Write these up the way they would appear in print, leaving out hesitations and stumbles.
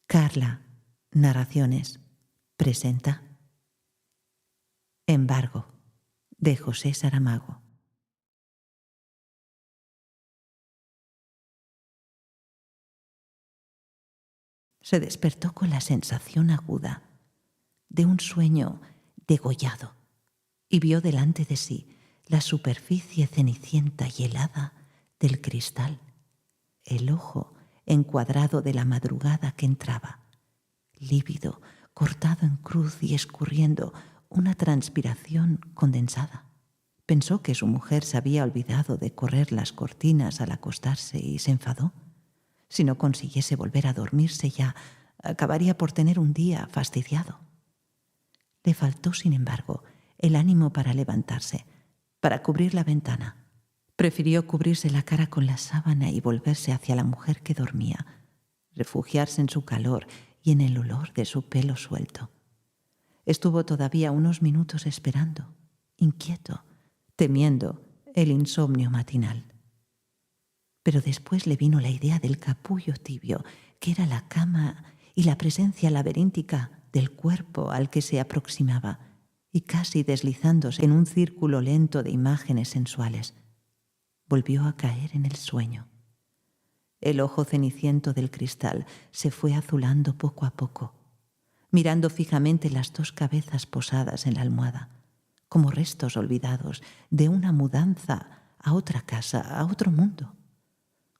Carla Narraciones presenta Embargo, de José Saramago. Se despertó con la sensación aguda de un sueño degollado y vio delante de sí la superficie cenicienta y helada del cristal, el ojo encuadrado de la madrugada que entraba, lívido, cortado en cruz y escurriendo una transpiración condensada. Pensó que su mujer se había olvidado de correr las cortinas al acostarse y se enfadó. Si no consiguiese volver a dormirse ya, acabaría por tener un día fastidiado. Le faltó, sin embargo, el ánimo para levantarse, para cubrir la ventana. Prefirió cubrirse la cara con la sábana y volverse hacia la mujer que dormía, refugiarse en su calor y en el olor de su pelo suelto. Estuvo todavía unos minutos esperando, inquieto, temiendo el insomnio matinal. Pero después le vino la idea del capullo tibio, que era la cama, y la presencia laberíntica del cuerpo al que se aproximaba, y casi deslizándose en un círculo lento de imágenes sensuales, volvió a caer en el sueño. El ojo ceniciento del cristal se fue azulando poco a poco, mirando fijamente las dos cabezas posadas en la almohada, como restos olvidados de una mudanza a otra casa, a otro mundo.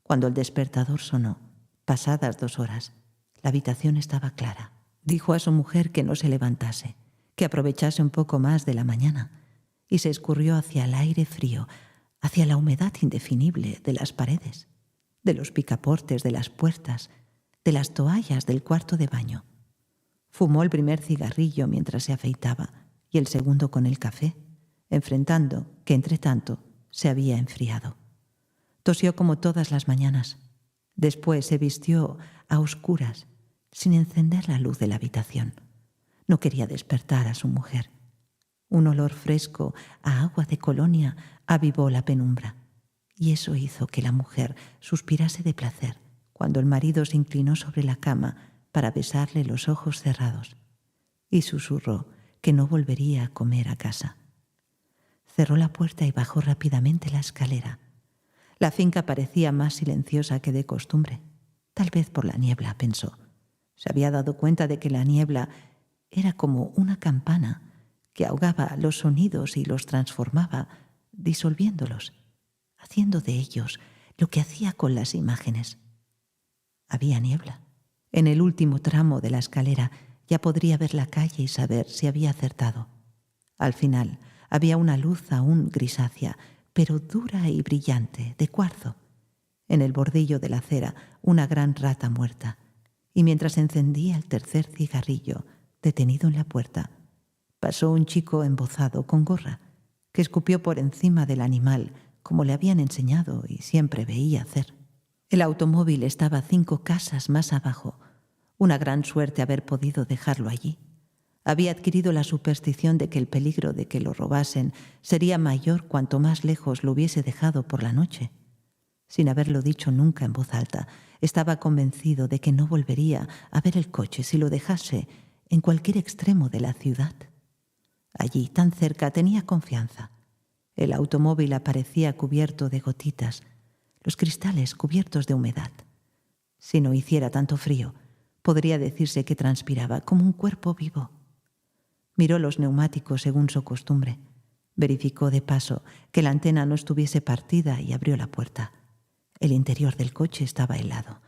Cuando el despertador sonó, pasadas 2 horas, la habitación estaba clara. Dijo a su mujer que no se levantase, que aprovechase un poco más de la mañana, y se escurrió hacia el aire frío, hacia la humedad indefinible de las paredes, de los picaportes de las puertas, de las toallas del cuarto de baño. Fumó el primer cigarrillo mientras se afeitaba y el segundo con el café, enfrentando que, entre tanto, se había enfriado. Tosió como todas las mañanas. Después se vistió a oscuras, sin encender la luz de la habitación. No quería despertar a su mujer. Un olor fresco a agua de colonia avivó la penumbra, y eso hizo que la mujer suspirase de placer cuando el marido se inclinó sobre la cama para besarle los ojos cerrados, y susurró que no volvería a comer a casa. Cerró la puerta y bajó rápidamente la escalera. La finca parecía más silenciosa que de costumbre, tal vez por la niebla, pensó. Se había dado cuenta de que la niebla era como una campana que ahogaba los sonidos y los transformaba, disolviéndolos, haciendo de ellos lo que hacía con las imágenes. Había niebla. En el último tramo de la escalera ya podría ver la calle y saber si había acertado. Al final había una luz aún grisácea, pero dura y brillante, de cuarzo. En el bordillo de la acera, una gran rata muerta. Y mientras encendía el tercer cigarrillo, detenido en la puerta, pasó un chico embozado con gorra, que escupió por encima del animal, como le habían enseñado y siempre veía hacer. El automóvil estaba 5 casas más abajo. Una gran suerte haber podido dejarlo allí. Había adquirido la superstición de que el peligro de que lo robasen sería mayor cuanto más lejos lo hubiese dejado por la noche. Sin haberlo dicho nunca en voz alta, estaba convencido de que no volvería a ver el coche si lo dejase en cualquier extremo de la ciudad. Allí, tan cerca, tenía confianza. El automóvil aparecía cubierto de gotitas, los cristales cubiertos de humedad. Si no hiciera tanto frío, podría decirse que transpiraba como un cuerpo vivo. Miró los neumáticos según su costumbre. Verificó de paso que la antena no estuviese partida y abrió la puerta. El interior del coche estaba helado,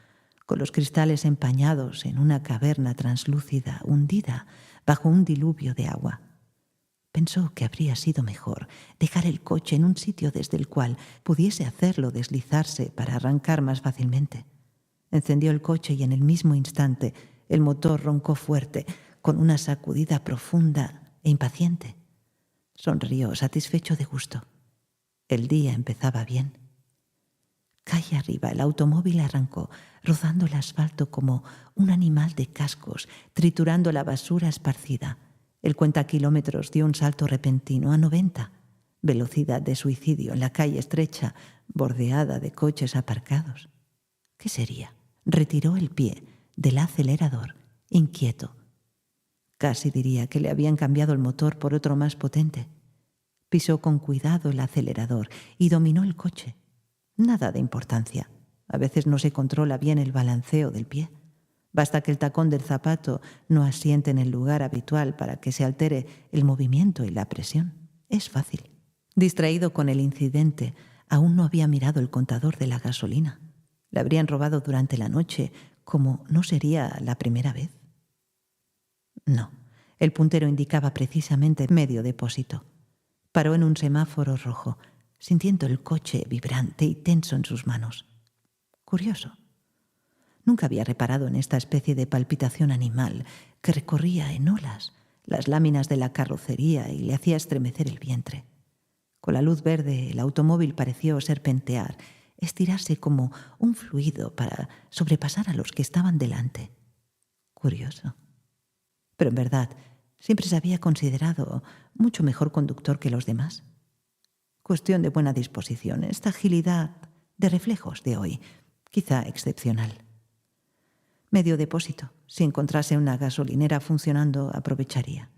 con los cristales empañados en una caverna translúcida hundida bajo un diluvio de agua. Pensó que habría sido mejor dejar el coche en un sitio desde el cual pudiese hacerlo deslizarse para arrancar más fácilmente. Encendió el coche y en el mismo instante el motor roncó fuerte, con una sacudida profunda e impaciente. Sonrió, satisfecho de gusto. El día empezaba bien. Calle arriba, el automóvil arrancó, rozando el asfalto como un animal de cascos, triturando la basura esparcida. El cuentakilómetros dio un salto repentino a 90, velocidad de suicidio en la calle estrecha, bordeada de coches aparcados. ¿Qué sería? Retiró el pie, del acelerador, inquieto. Casi diría que le habían cambiado el motor por otro más potente. Pisó con cuidado el acelerador y dominó el coche. Nada de importancia. A veces no se controla bien el balanceo del pie. Basta que el tacón del zapato no asiente en el lugar habitual para que se altere el movimiento y la presión. Es fácil. Distraído con el incidente, aún no había mirado el contador de la gasolina. Le habrían robado durante la noche, como no sería la primera vez. No, el puntero indicaba precisamente medio depósito. Paró en un semáforo rojo, sintiendo el coche vibrante y tenso en sus manos. Curioso. Nunca había reparado en esta especie de palpitación animal que recorría en olas las láminas de la carrocería y le hacía estremecer el vientre. Con la luz verde, el automóvil pareció serpentear, estirarse como un fluido para sobrepasar a los que estaban delante. Curioso. Pero en verdad, siempre se había considerado mucho mejor conductor que los demás. Cuestión de buena disposición, esta agilidad de reflejos de hoy, quizá excepcional. Medio depósito. Si encontrase una gasolinera funcionando, aprovecharía.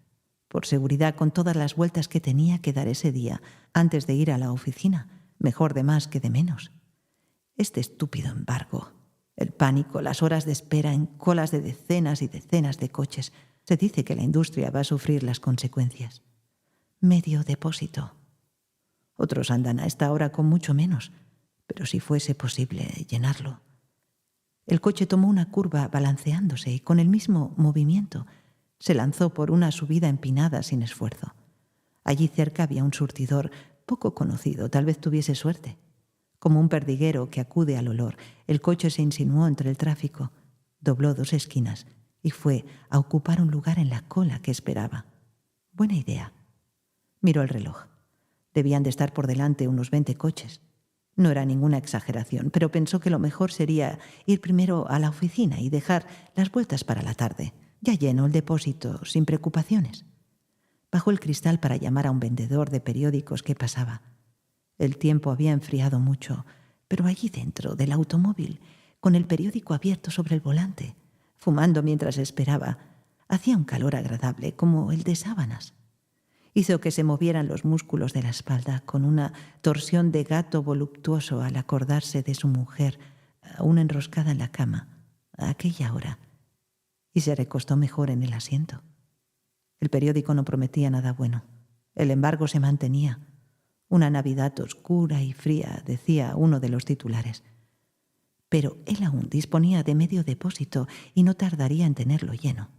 Por seguridad, con todas las vueltas que tenía que dar ese día antes de ir a la oficina, mejor de más que de menos. Este estúpido embargo, el pánico, las horas de espera en colas de decenas y decenas de coches. Se dice que la industria va a sufrir las consecuencias. Medio depósito. Otros andan a esta hora con mucho menos, pero si fuese posible llenarlo. El coche tomó una curva balanceándose y con el mismo movimiento se lanzó por una subida empinada sin esfuerzo. Allí cerca había un surtidor poco conocido, tal vez tuviese suerte. Como un perdiguero que acude al olor, el coche se insinuó entre el tráfico, dobló 2 esquinas y fue a ocupar un lugar en la cola que esperaba. Buena idea. Miró el reloj. Debían de estar por delante unos 20 coches. No era ninguna exageración, pero pensó que lo mejor sería ir primero a la oficina y dejar las vueltas para la tarde. Ya lleno el depósito, sin preocupaciones. Bajó el cristal para llamar a un vendedor de periódicos que pasaba. El tiempo había enfriado mucho, pero allí dentro del automóvil, con el periódico abierto sobre el volante, fumando mientras esperaba, hacía un calor agradable, como el de sábanas. Hizo que se movieran los músculos de la espalda con una torsión de gato voluptuoso al acordarse de su mujer, aún enroscada en la cama, a aquella hora, y se recostó mejor en el asiento. El periódico no prometía nada bueno. El embargo se mantenía. Una Navidad oscura y fría, decía uno de los titulares. Pero él aún disponía de medio depósito y no tardaría en tenerlo lleno.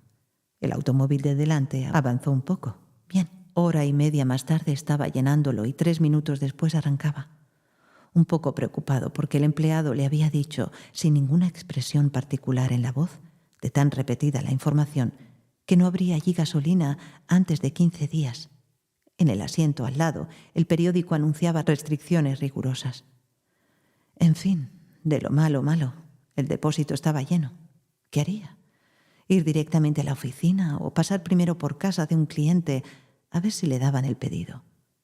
El automóvil de delante avanzó un poco. Bien. Hora y media más tarde estaba llenándolo y 3 minutos después arrancaba. Un poco preocupado porque el empleado le había dicho, sin ninguna expresión particular en la voz, de tan repetida la información, que no habría allí gasolina antes de 15 días. En el asiento al lado, el periódico anunciaba restricciones rigurosas. En fin, de lo malo, malo, el depósito estaba lleno. ¿Qué haría? ¿Ir directamente a la oficina o pasar primero por casa de un cliente a ver si le daban el pedido?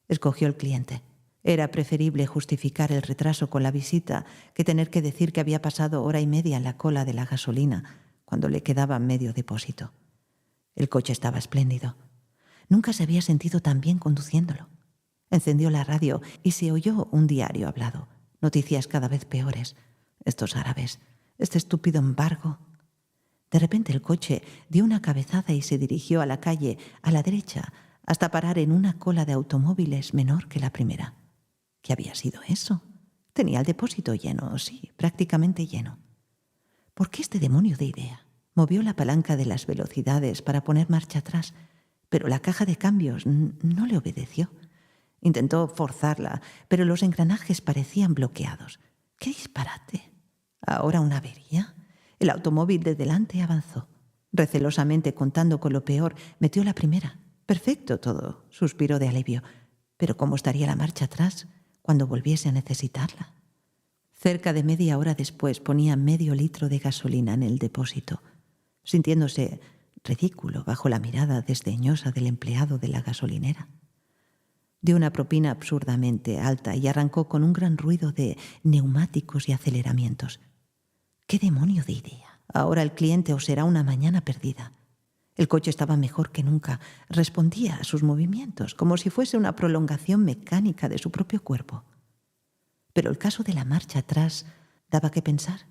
Escogió el cliente. Era preferible justificar el retraso con la visita que tener que decir que había pasado 1 hora y media en la cola de la gasolina cuando le quedaba medio depósito. El coche estaba espléndido. Nunca se había sentido tan bien conduciéndolo. Encendió la radio y se oyó un diario hablado. Noticias cada vez peores. Estos árabes, este estúpido embargo. De repente el coche dio una cabezada y se dirigió a la calle, a la derecha, hasta parar en una cola de automóviles menor que la primera. ¿Qué había sido eso? Tenía el depósito lleno, sí, prácticamente lleno. ¿Por qué este demonio de idea? Movió la palanca de las velocidades para poner marcha atrás, pero la caja de cambios no le obedeció. Intentó forzarla, pero los engranajes parecían bloqueados. ¡Qué disparate! ¿Ahora una avería? El automóvil de delante avanzó. Recelosamente, contando con lo peor, metió la primera. Perfecto todo, suspiró de alivio. Pero ¿cómo estaría la marcha atrás cuando volviese a necesitarla? Cerca de media hora después ponía medio litro de gasolina en el depósito, sintiéndose ridículo bajo la mirada desdeñosa del empleado de la gasolinera. Dio una propina absurdamente alta y arrancó con un gran ruido de neumáticos y aceleramientos. ¿Qué demonio de idea? Ahora el cliente o será una mañana perdida. El coche estaba mejor que nunca. Respondía a sus movimientos, como si fuese una prolongación mecánica de su propio cuerpo. Pero el caso de la marcha atrás daba que pensar.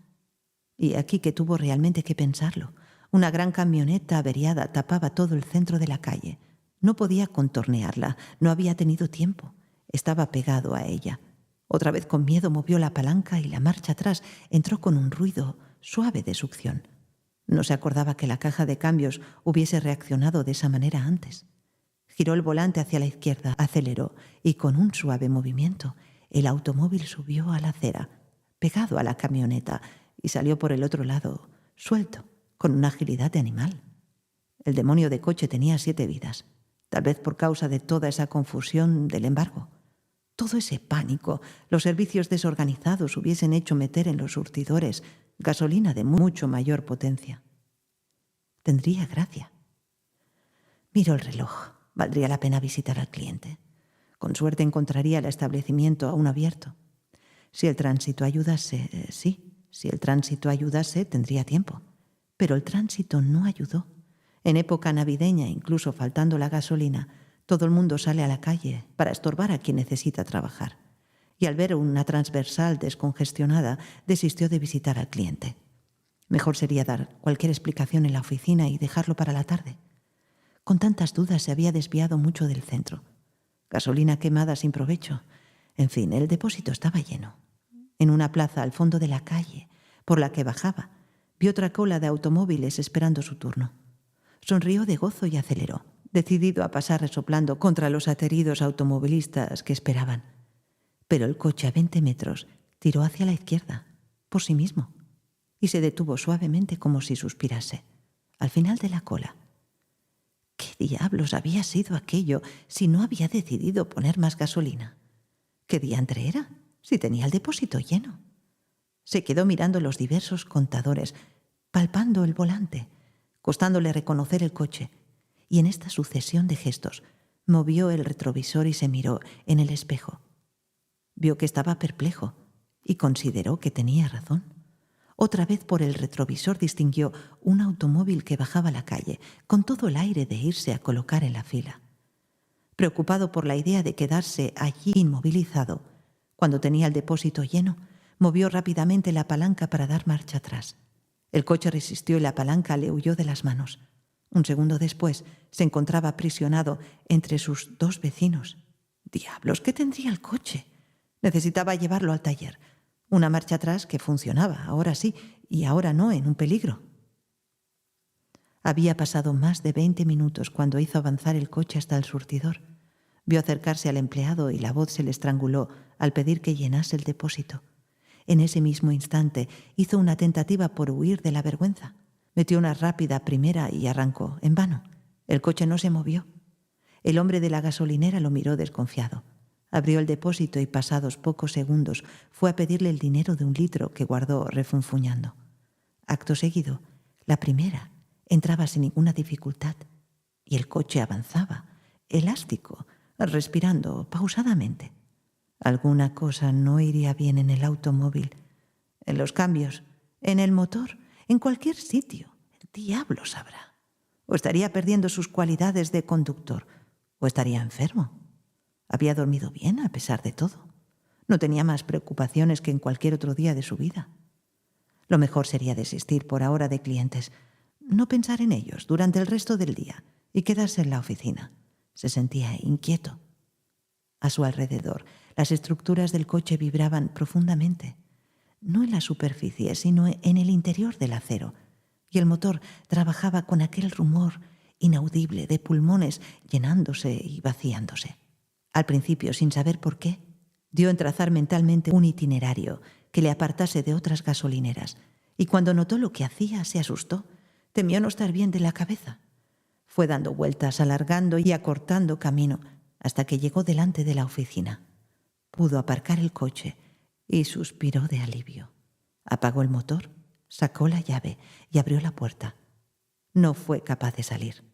Y aquí que tuvo realmente que pensarlo. Una gran camioneta averiada tapaba todo el centro de la calle. No podía contornearla, no había tenido tiempo. Estaba pegado a ella. Otra vez con miedo movió la palanca y la marcha atrás entró con un ruido suave de succión. No se acordaba que la caja de cambios hubiese reaccionado de esa manera antes. Giró el volante hacia la izquierda, aceleró y con un suave movimiento el automóvil subió a la acera, pegado a la camioneta, y salió por el otro lado, suelto, con una agilidad de animal. El demonio de coche tenía 7 vidas, tal vez por causa de toda esa confusión del embargo. Todo ese pánico, los servicios desorganizados hubiesen hecho meter en los surtidores gasolina de mucho mayor potencia. Tendría gracia. Miró el reloj. Valdría la pena visitar al cliente. Con suerte encontraría el establecimiento aún abierto. Si el tránsito ayudase, sí. Si el tránsito ayudase, tendría tiempo. Pero el tránsito no ayudó. En época navideña, incluso faltando la gasolina, todo el mundo sale a la calle para estorbar a quien necesita trabajar. Y al ver una transversal descongestionada, desistió de visitar al cliente. Mejor sería dar cualquier explicación en la oficina y dejarlo para la tarde. Con tantas dudas se había desviado mucho del centro. Gasolina quemada sin provecho. En fin, el depósito estaba lleno. En una plaza al fondo de la calle, por la que bajaba, vio otra cola de automóviles esperando su turno. Sonrió de gozo y aceleró, decidido a pasar resoplando contra los ateridos automovilistas que esperaban. Pero el coche a 20 metros tiró hacia la izquierda, por sí mismo, y se detuvo suavemente como si suspirase, al final de la cola. ¿Qué diablos había sido aquello si no había decidido poner más gasolina? ¿Qué diantre era, si tenía el depósito lleno? Se quedó mirando los diversos contadores, palpando el volante, costándole reconocer el coche, y en esta sucesión de gestos movió el retrovisor y se miró en el espejo. Vio que estaba perplejo y consideró que tenía razón. Otra vez por el retrovisor distinguió un automóvil que bajaba la calle, con todo el aire de irse a colocar en la fila. Preocupado por la idea de quedarse allí inmovilizado, cuando tenía el depósito lleno, movió rápidamente la palanca para dar marcha atrás. El coche resistió y la palanca le huyó de las manos. Un segundo después se encontraba aprisionado entre sus 2 vecinos. ¡Diablos! ¿Qué tendría el coche? Necesitaba llevarlo al taller. Una marcha atrás que funcionaba, ahora sí, y ahora no, en un peligro. Había pasado más de 20 minutos cuando hizo avanzar el coche hasta el surtidor. Vio acercarse al empleado y la voz se le estranguló al pedir que llenase el depósito. En ese mismo instante hizo una tentativa por huir de la vergüenza. Metió una rápida primera y arrancó, en vano. El coche no se movió. El hombre de la gasolinera lo miró desconfiado. Abrió el depósito y pasados pocos segundos fue a pedirle el dinero de 1 litro que guardó refunfuñando. Acto seguido, la primera entraba sin ninguna dificultad y el coche avanzaba, elástico, respirando pausadamente. Alguna cosa no iría bien en el automóvil, en los cambios, en el motor, en cualquier sitio. El diablo sabrá. O estaría perdiendo sus cualidades de conductor, o estaría enfermo. Había dormido bien a pesar de todo. No tenía más preocupaciones que en cualquier otro día de su vida. Lo mejor sería desistir por ahora de clientes, no pensar en ellos durante el resto del día y quedarse en la oficina. Se sentía inquieto. A su alrededor, las estructuras del coche vibraban profundamente, no en la superficie, sino en el interior del acero, y el motor trabajaba con aquel rumor inaudible de pulmones llenándose y vaciándose. Al principio, sin saber por qué, dio en trazar mentalmente un itinerario que le apartase de otras gasolineras, y cuando notó lo que hacía se asustó, temió no estar bien de la cabeza. Fue dando vueltas, alargando y acortando camino, hasta que llegó delante de la oficina. Pudo aparcar el coche y suspiró de alivio. Apagó el motor, sacó la llave y abrió la puerta. No fue capaz de salir.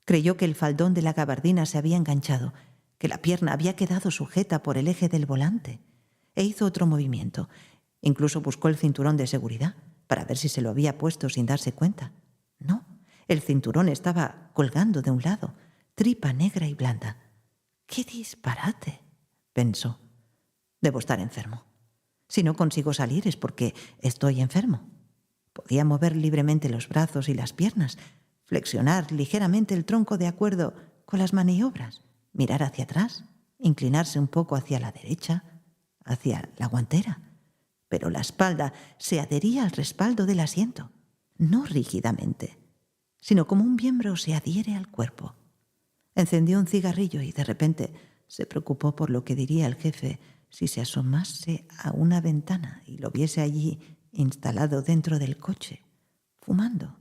Creyó que el faldón de la gabardina se había enganchado, que la pierna había quedado sujeta por el eje del volante, e hizo otro movimiento. Incluso buscó el cinturón de seguridad para ver si se lo había puesto sin darse cuenta. No, el cinturón estaba colgando de un lado, tripa negra y blanda. ¡Qué disparate!, pensó. Debo estar enfermo. Si no consigo salir es porque estoy enfermo. Podía mover libremente los brazos y las piernas, flexionar ligeramente el tronco de acuerdo con las maniobras, mirar hacia atrás, inclinarse un poco hacia la derecha, hacia la guantera. Pero la espalda se adhería al respaldo del asiento, no rígidamente, sino como un miembro se adhiere al cuerpo. Encendió un cigarrillo y de repente se preocupó por lo que diría el jefe si se asomase a una ventana y lo viese allí instalado dentro del coche, fumando,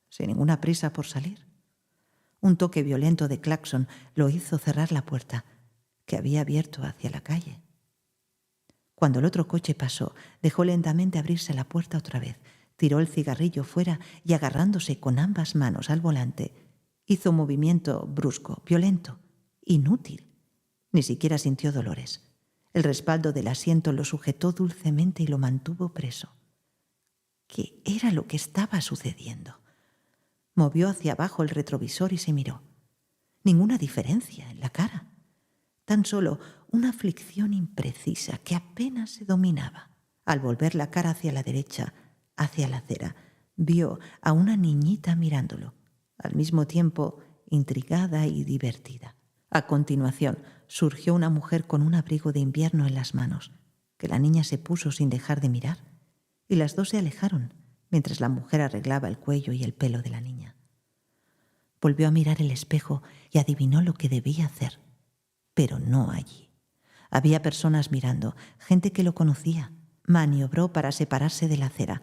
sin ninguna prisa por salir. Un toque violento de claxon lo hizo cerrar la puerta, que había abierto hacia la calle. Cuando el otro coche pasó, dejó lentamente abrirse la puerta otra vez, tiró el cigarrillo fuera y, agarrándose con ambas manos al volante, hizo un movimiento brusco, violento, inútil. Ni siquiera sintió dolores. El respaldo del asiento lo sujetó dulcemente y lo mantuvo preso. ¿Qué era lo que estaba sucediendo? Movió hacia abajo el retrovisor y se miró. Ninguna diferencia en la cara. Tan solo una aflicción imprecisa que apenas se dominaba. Al volver la cara hacia la derecha, hacia la acera, vio a una niñita mirándolo, al mismo tiempo intrigada y divertida. A continuación, surgió una mujer con un abrigo de invierno en las manos, que la niña se puso sin dejar de mirar, y las dos se alejaron mientras la mujer arreglaba el cuello y el pelo de la niña. Volvió a mirar el espejo y adivinó lo que debía hacer, pero no allí. Había personas mirando, gente que lo conocía. Maniobró para separarse de la acera,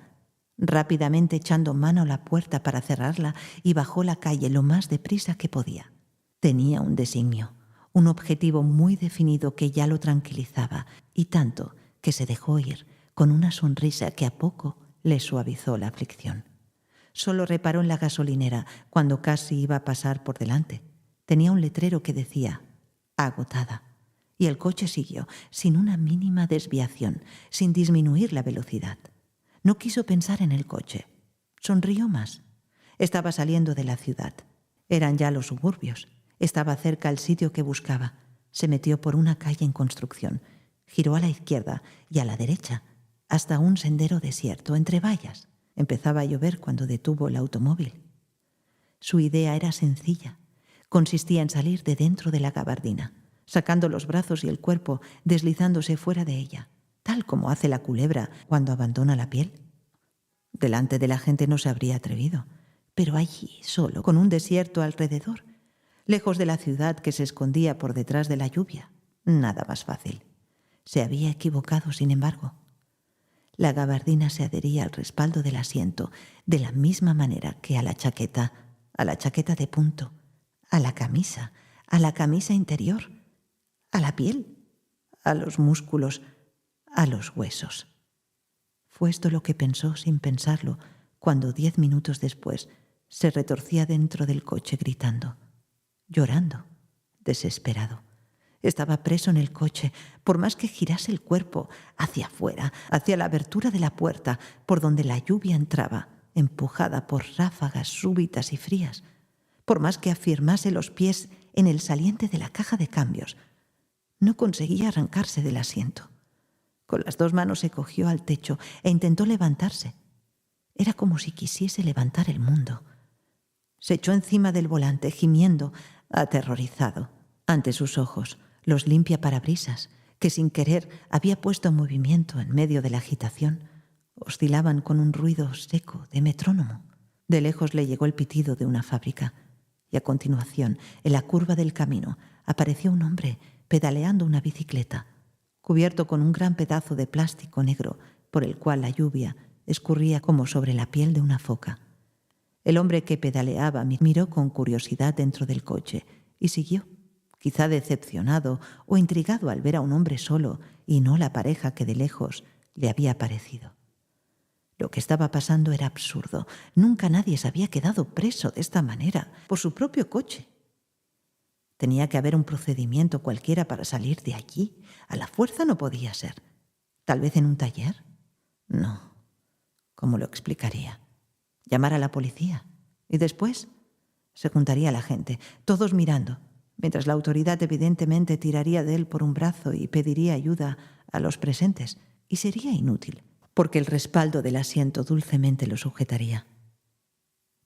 rápidamente echando mano a la puerta para cerrarla, y bajó la calle lo más deprisa que podía. Tenía un designio, un objetivo muy definido que ya lo tranquilizaba, y tanto que se dejó ir con una sonrisa que a poco le suavizó la aflicción. Solo reparó en la gasolinera cuando casi iba a pasar por delante. Tenía un letrero que decía «agotada», y el coche siguió sin una mínima desviación, sin disminuir la velocidad. No quiso pensar en el coche. Sonrió más. Estaba saliendo de la ciudad. Eran ya los suburbios. Estaba cerca al sitio que buscaba. Se metió por una calle en construcción. Giró a la izquierda y a la derecha, hasta un sendero desierto, entre vallas. Empezaba a llover cuando detuvo el automóvil. Su idea era sencilla. Consistía en salir de dentro de la gabardina, sacando los brazos y el cuerpo, deslizándose fuera de ella, tal como hace la culebra cuando abandona la piel. Delante de la gente no se habría atrevido, pero allí, solo, con un desierto alrededor, lejos de la ciudad que se escondía por detrás de la lluvia, nada más fácil. Se había equivocado, sin embargo. La gabardina se adhería al respaldo del asiento de la misma manera que a la chaqueta de punto, a la camisa interior, a la piel, a los músculos, a los huesos. Fue esto lo que pensó sin pensarlo cuando 10 minutos después se retorcía dentro del coche gritando, llorando, desesperado. Estaba preso en el coche, por más que girase el cuerpo hacia afuera, hacia la abertura de la puerta, por donde la lluvia entraba, empujada por ráfagas súbitas y frías, por más que afirmase los pies en el saliente de la caja de cambios. No conseguía arrancarse del asiento. Con las 2 manos se cogió al techo e intentó levantarse. Era como si quisiese levantar el mundo. Se echó encima del volante, gimiendo, aterrorizado. Ante sus ojos, los limpiaparabrisas, que sin querer había puesto en movimiento en medio de la agitación, oscilaban con un ruido seco de metrónomo. De lejos le llegó el pitido de una fábrica, y a continuación, en la curva del camino, apareció un hombre pedaleando una bicicleta, cubierto con un gran pedazo de plástico negro por el cual la lluvia escurría como sobre la piel de una foca. El hombre que pedaleaba miró con curiosidad dentro del coche y siguió, quizá decepcionado o intrigado al ver a un hombre solo y no la pareja que de lejos le había parecido. Lo que estaba pasando era absurdo. Nunca nadie se había quedado preso de esta manera, por su propio coche. Tenía que haber un procedimiento cualquiera para salir de allí. A la fuerza no podía ser. ¿Tal vez en un taller? No. ¿Cómo lo explicaría? ¿Llamar a la policía? ¿Y después? Se juntaría la gente, todos mirando, mientras la autoridad evidentemente tiraría de él por un brazo y pediría ayuda a los presentes, y sería inútil, porque el respaldo del asiento dulcemente lo sujetaría.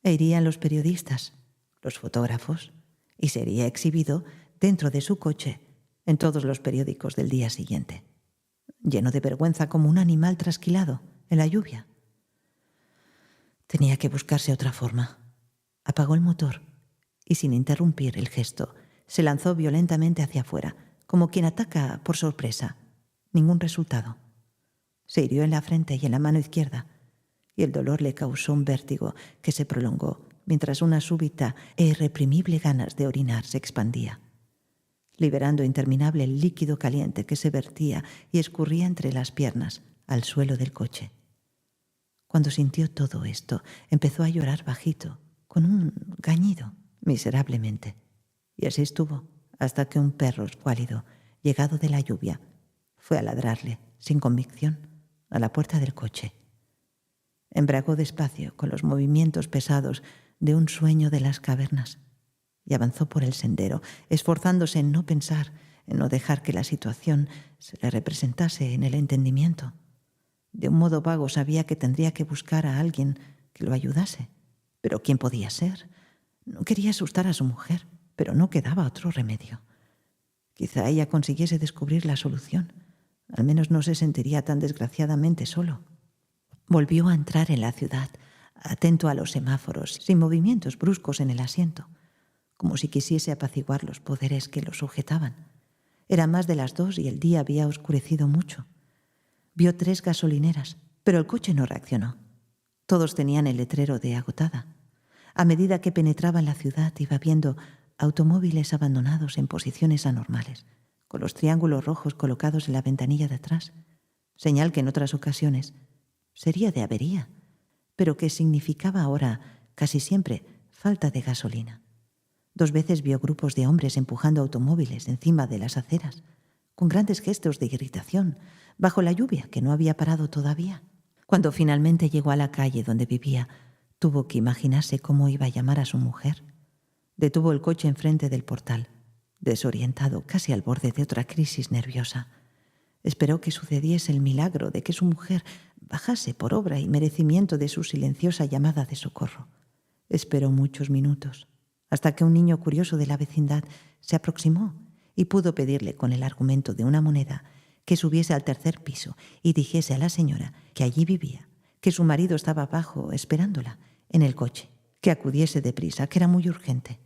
E irían los periodistas, los fotógrafos, y sería exhibido dentro de su coche en todos los periódicos del día siguiente, lleno de vergüenza como un animal trasquilado en la lluvia. Tenía que buscarse otra forma. Apagó el motor y, sin interrumpir el gesto, se lanzó violentamente hacia afuera, como quien ataca por sorpresa. Ningún resultado. Se hirió en la frente y en la mano izquierda, y el dolor le causó un vértigo que se prolongó mientras una súbita e irreprimible ganas de orinar se expandía, liberando interminable el líquido caliente que se vertía y escurría entre las piernas al suelo del coche. Cuando sintió todo esto, empezó a llorar bajito, con un gañido, miserablemente. Y así estuvo, hasta que un perro escuálido, llegado de la lluvia, fue a ladrarle, sin convicción, a la puerta del coche. Embragó despacio, con los movimientos pesados de un sueño de las cavernas, y avanzó por el sendero, esforzándose en no pensar, en no dejar que la situación se le representase en el entendimiento. De un modo vago sabía que tendría que buscar a alguien que lo ayudase. Pero ¿quién podía ser? No quería asustar a su mujer, pero no quedaba otro remedio. Quizá ella consiguiese descubrir la solución. Al menos no se sentiría tan desgraciadamente solo. Volvió a entrar en la ciudad, atento a los semáforos, sin movimientos bruscos en el asiento, como si quisiese apaciguar los poderes que lo sujetaban. Era más de las 2 y el día había oscurecido mucho. Vio 3 gasolineras, pero el coche no reaccionó. Todos tenían el letrero de agotada. A medida que penetraba en la ciudad iba viendo automóviles abandonados en posiciones anormales, con los triángulos rojos colocados en la ventanilla de atrás, señal que en otras ocasiones sería de avería, pero que significaba ahora casi siempre falta de gasolina. 2 veces vio grupos de hombres empujando automóviles encima de las aceras, con grandes gestos de irritación, bajo la lluvia que no había parado todavía. Cuando finalmente llegó a la calle donde vivía, tuvo que imaginarse cómo iba a llamar a su mujer. Detuvo el coche enfrente del portal, desorientado, casi al borde de otra crisis nerviosa. Esperó que sucediese el milagro de que su mujer bajase por obra y merecimiento de su silenciosa llamada de socorro. Esperó muchos minutos, hasta que un niño curioso de la vecindad se aproximó y pudo pedirle con el argumento de una moneda que subiese al 3er piso y dijese a la señora que allí vivía, que su marido estaba abajo esperándola en el coche, que acudiese deprisa, que era muy urgente.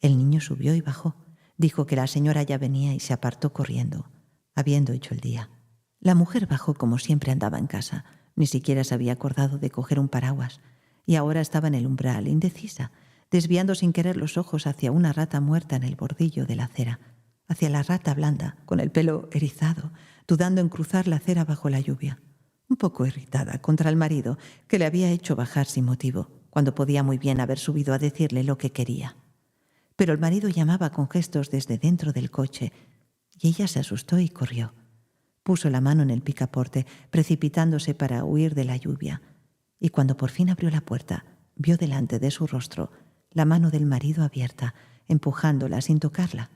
El niño subió y bajó, dijo que la señora ya venía y se apartó corriendo, habiendo hecho el día. La mujer bajó como siempre andaba en casa, ni siquiera se había acordado de coger un paraguas, y ahora estaba en el umbral, indecisa, desviando sin querer los ojos hacia una rata muerta en el bordillo de la acera, hacia la rata blanda, con el pelo erizado, dudando en cruzar la acera bajo la lluvia, un poco irritada contra el marido que le había hecho bajar sin motivo, cuando podía muy bien haber subido a decirle lo que quería. Pero el marido llamaba con gestos desde dentro del coche, y ella se asustó y corrió. Puso la mano en el picaporte, precipitándose para huir de la lluvia, y cuando por fin abrió la puerta, vio delante de su rostro la mano del marido abierta, empujándola sin tocarla.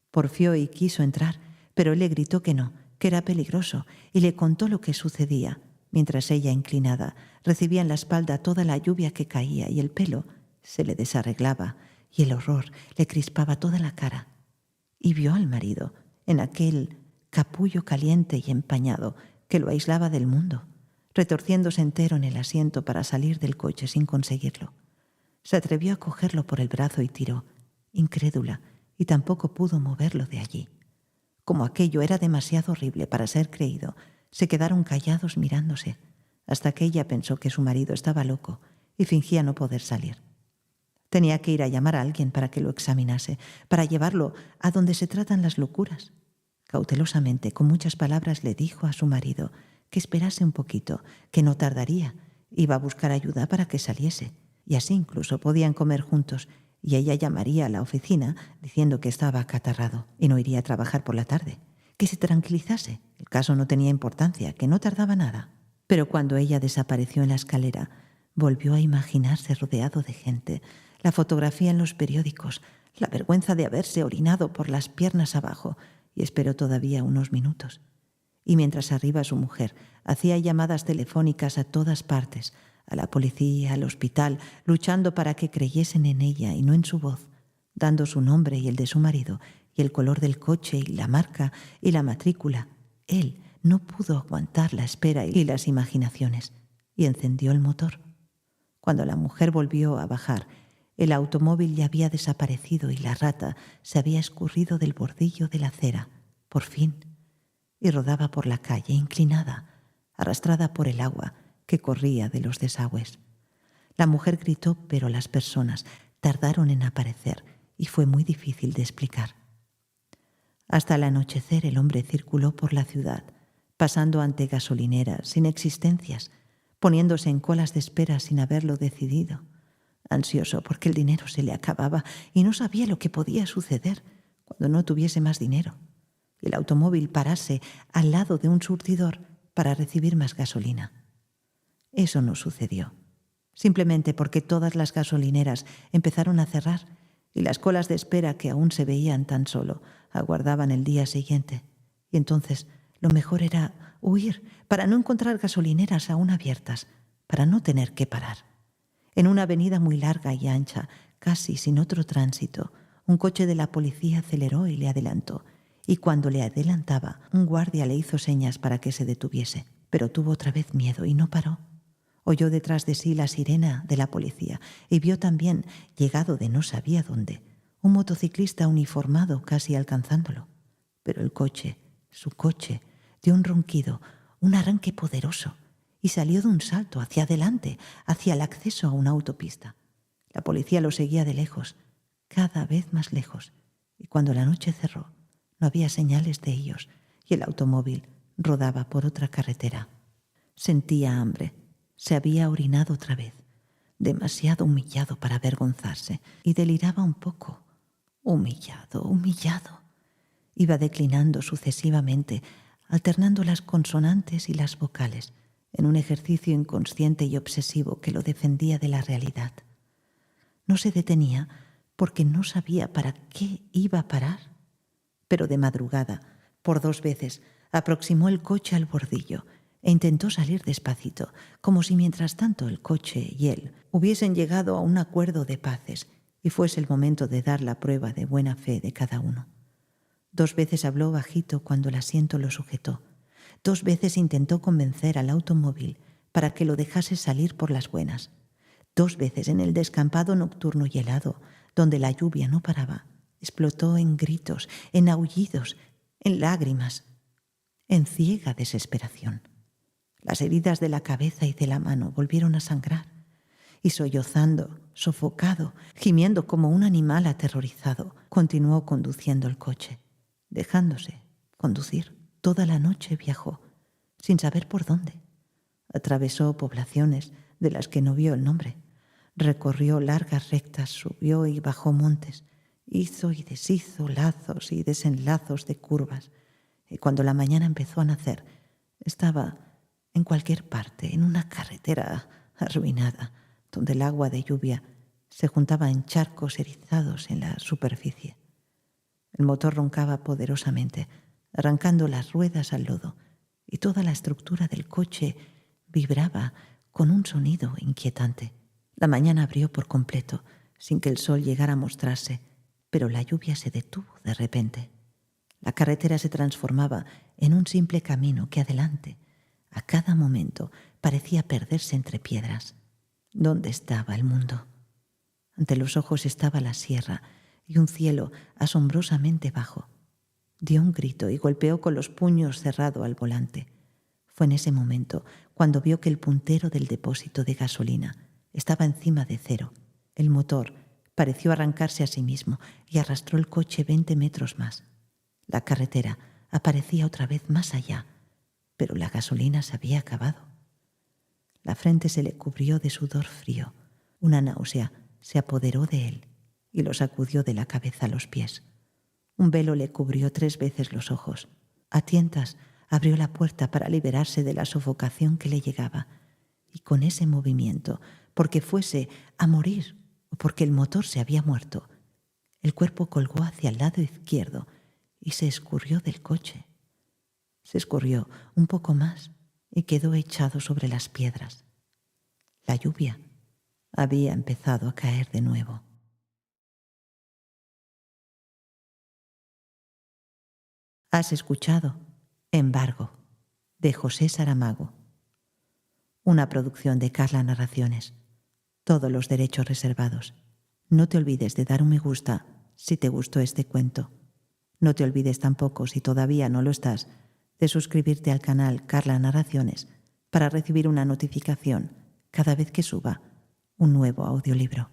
Porfió y quiso entrar, pero él le gritó que no, que era peligroso, y le contó lo que sucedía, mientras ella, inclinada, recibía en la espalda toda la lluvia que caía y el pelo se le desarreglaba y el horror le crispaba toda la cara. Y vio al marido en aquel capullo caliente y empañado que lo aislaba del mundo, retorciéndose entero en el asiento para salir del coche sin conseguirlo. Se atrevió a cogerlo por el brazo y tiró, incrédula, y tampoco pudo moverlo de allí. Como aquello era demasiado horrible para ser creído, se quedaron callados mirándose, hasta que ella pensó que su marido estaba loco y fingía no poder salir. Tenía que ir a llamar a alguien para que lo examinase, para llevarlo a donde se tratan las locuras. Cautelosamente, con muchas palabras, le dijo a su marido que esperase un poquito, que no tardaría, iba a buscar ayuda para que saliese, y así incluso podían comer juntos, y ella llamaría a la oficina diciendo que estaba acatarrado y no iría a trabajar por la tarde, que se tranquilizase, el caso no tenía importancia, que no tardaba nada. Pero cuando ella desapareció en la escalera, volvió a imaginarse rodeado de gente, la fotografía en los periódicos, la vergüenza de haberse orinado por las piernas abajo, y esperó todavía unos minutos. Y mientras arriba su mujer hacía llamadas telefónicas a todas partes, a la policía, al hospital, luchando para que creyesen en ella y no en su voz, dando su nombre y el de su marido, y el color del coche y la marca y la matrícula, él no pudo aguantar la espera y las imaginaciones, y encendió el motor. Cuando la mujer volvió a bajar, el automóvil ya había desaparecido y la rata se había escurrido del bordillo de la acera, por fin, y rodaba por la calle inclinada, arrastrada por el agua que corría de los desagües. La mujer gritó, pero las personas tardaron en aparecer y fue muy difícil de explicar. Hasta el anochecer el hombre circuló por la ciudad, pasando ante gasolineras sin existencias, poniéndose en colas de espera sin haberlo decidido, ansioso porque el dinero se le acababa y no sabía lo que podía suceder cuando no tuviese más dinero y el automóvil parase al lado de un surtidor para recibir más gasolina. Eso no sucedió, simplemente porque todas las gasolineras empezaron a cerrar y las colas de espera que aún se veían tan solo aguardaban el día siguiente. Y entonces lo mejor era huir para no encontrar gasolineras aún abiertas, para no tener que parar. En una avenida muy larga y ancha, casi sin otro tránsito, un coche de la policía aceleró y le adelantó. Y cuando le adelantaba, un guardia le hizo señas para que se detuviese. Pero tuvo otra vez miedo y no paró. Oyó detrás de sí la sirena de la policía y vio también, llegado de no sabía dónde, un motociclista uniformado casi alcanzándolo. Pero el coche, su coche, dio un ronquido, un arranque poderoso y salió de un salto hacia adelante, hacia el acceso a una autopista. La policía lo seguía de lejos, cada vez más lejos, y cuando la noche cerró, no había señales de ellos y el automóvil rodaba por otra carretera. Sentía hambre. Se había orinado otra vez, demasiado humillado para avergonzarse, y deliraba un poco. Humillado, humillado. Iba declinando sucesivamente, alternando las consonantes y las vocales, en un ejercicio inconsciente y obsesivo que lo defendía de la realidad. No se detenía porque no sabía para qué iba a parar. Pero de madrugada, por 2 veces, aproximó el coche al bordillo e intentó salir despacito, como si mientras tanto el coche y él hubiesen llegado a un acuerdo de paces y fuese el momento de dar la prueba de buena fe de cada uno. 2 veces habló bajito cuando el asiento lo sujetó. 2 veces intentó convencer al automóvil para que lo dejase salir por las buenas. 2 veces en el descampado nocturno y helado, donde la lluvia no paraba, explotó en gritos, en aullidos, en lágrimas, en ciega desesperación. Las heridas de la cabeza y de la mano volvieron a sangrar, y sollozando, sofocado, gimiendo como un animal aterrorizado, continuó conduciendo el coche, dejándose conducir. Toda la noche viajó, sin saber por dónde. Atravesó poblaciones de las que no vio el nombre, recorrió largas rectas, subió y bajó montes, hizo y deshizo lazos y desenlazos de curvas, y cuando la mañana empezó a nacer, estaba en cualquier parte, en una carretera arruinada, donde el agua de lluvia se juntaba en charcos erizados en la superficie. El motor roncaba poderosamente, arrancando las ruedas al lodo, y toda la estructura del coche vibraba con un sonido inquietante. La mañana abrió por completo, sin que el sol llegara a mostrarse, pero la lluvia se detuvo de repente. La carretera se transformaba en un simple camino que adelante, a cada momento, parecía perderse entre piedras. ¿Dónde estaba el mundo? Ante los ojos estaba la sierra y un cielo asombrosamente bajo. Dio un grito y golpeó con los puños cerrado al volante. Fue en ese momento cuando vio que el puntero del depósito de gasolina estaba encima de cero. El motor pareció arrancarse a sí mismo y arrastró el coche 20 metros más. La carretera aparecía otra vez más allá, pero la gasolina se había acabado. La frente se le cubrió de sudor frío. Una náusea se apoderó de él y lo sacudió de la cabeza a los pies. Un velo le cubrió 3 veces los ojos. A tientas Abrió la puerta para liberarse de la sofocación que le llegaba, y con ese movimiento, porque fuese a morir o porque el motor se había muerto, el cuerpo colgó hacia el lado izquierdo y se escurrió del coche. Se escurrió un poco más y quedó echado sobre las piedras. La lluvia había empezado a caer de nuevo. Has escuchado Embargo, de José Saramago. Una producción de Carla Narraciones. Todos los derechos reservados. No te olvides de dar un me gusta si te gustó este cuento. No te olvides tampoco, si todavía no lo estás, de suscribirte al canal Carla Narraciones para recibir una notificación cada vez que suba un nuevo audiolibro.